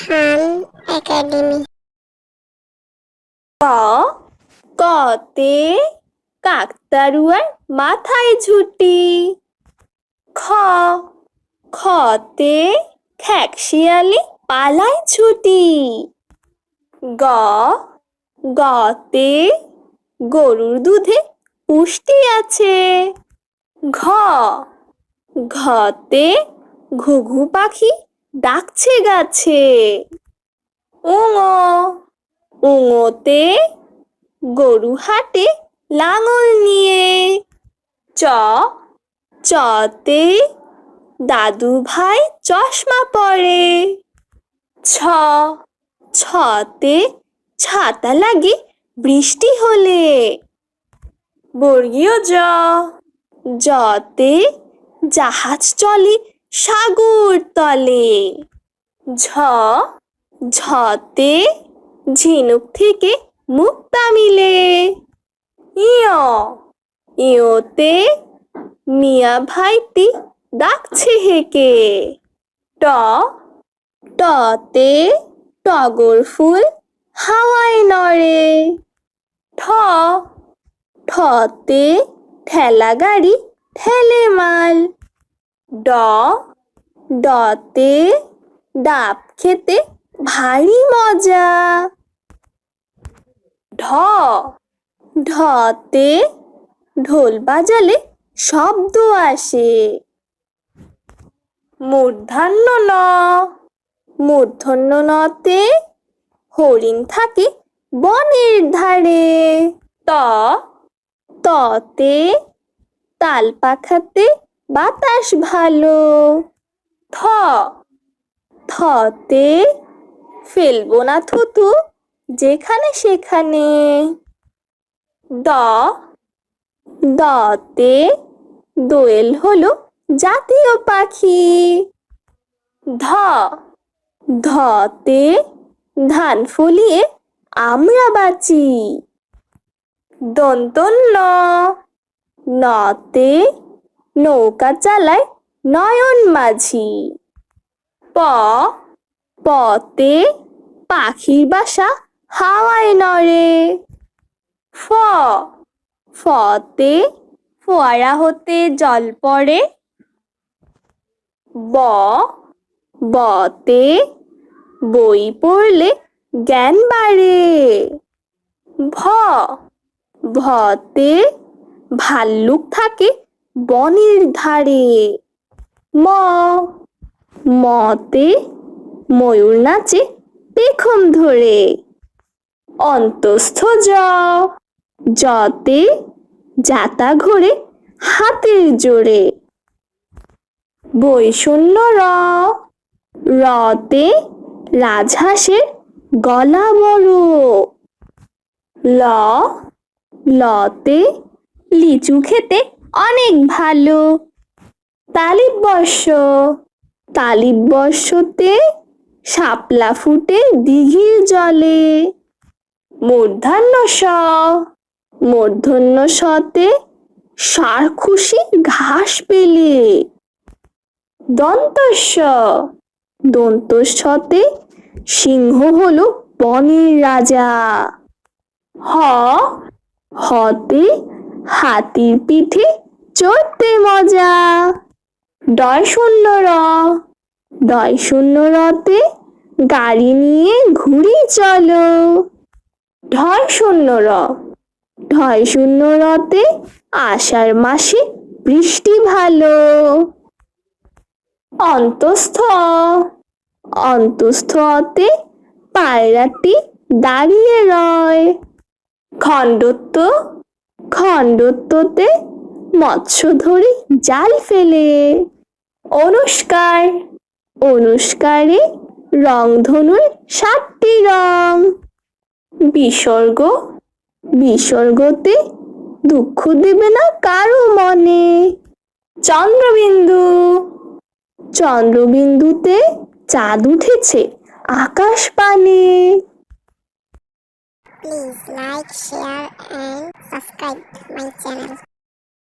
Fun academy. ক কতে কাকতাড়ুয়ার মাথায় ঝুঁটি। খ খতে খ্যাকশিয়ালি পালায় ছুটি। গ গতে গরুর দুধে পুষ্টি আছে। ঘ ঘতে ঘুঘু পাখি ডাকছে গাছে। উঙ উঙতে গরু হাটে লাঙল নিয়ে। চ চতে দাদু ভাই চশমা পরে। ছ ছতে ছাতা লাগে বৃষ্টি হলে। বর্গীয় জ জতে জাহাজ চলে সাগর তলে। ঝ ঝতে ঝিনুক থেকে মুক্তা মিলে। ইয় ইয়তে মিয়া ভাইটি ডাকছে হেকে। ট টতে টগর ফুল হাওয়ায় নড়ে। ঠ ঠতে ঠেলা গাড়ি ঠেলে মাল। ড ডতে ডাব খেতে ভারী মজা। ঢ ঢতে ঢোল বাজালে শব্দ আসে। মূর্ধন্য ন মূর্ধন্য নতে হরিণ থাকে বনের ধারে। ত ততে তাল পাখাতে বাতাস ভালো। থ থতে ফেলবো না থুতু যেখানে সেখানে। দ দতে দোয়েল হলো জাতীয় পাখি। ধ ধতে ধান ফলিয়ে আমরা বাঁচি। দন্তন্য নতে নৌকা চালায় নয়ন মাঝি। প পতে পাখির বাসা হাওয়ায় নড়ে। ফ ফতে ফোয়ারা হতে জল পড়ে। ব বতে বই পড়লে জ্ঞান বাড়ে। ভ ভতে ভাল্লুক থাকে বনের ধারে। ম মতে ময়ূর নাচে পেখম ধরে। অন্তস্থ জ জতে জাতা ঘোরে হাতের জোরে। বৈষণ্য র রতে রাজহাঁসের গলা বড়। ল লতে লিচু খেতে অনেক ভালো। তালিববর্ষ তালিববর্ষতে শাপলা ফুটে দিঘির জলে। মূর্ধন্য স মূর্ধন্য সতে ষাঁড় খুশি ঘাস পেলে। দন্তস্ব দন্তস্বতে সিংহ হলো বনের রাজা। হ হতে হাতির পিঠে চড়তে মজা। ডয় শূন্য র ডয় শূন্য রতে গাড়ি নিয়ে ঘুরি চলো। ঢয় শূন্য র ঢয় শূন্য রতে আষাঢ় মাসে বৃষ্টি ভালো। অন্তস্থ অন্তস্থতে পায়রাটি দাঁড়িয়ে রয়। খণ্ডত্ব খণ্ডত্বতে মৎস্য ধরে জাল ফেলে। অনুষ্কার অনুষ্কারে রংধনুর 7টি রং। বিসর্গ বিসর্গতে দুঃখ দেবে না কারো মনে। চন্দ্রবিন্দু চন্দ্রবিন্দুতে চাঁদ উঠেছে আকাশ পানে। Please like, share and subscribe my channel.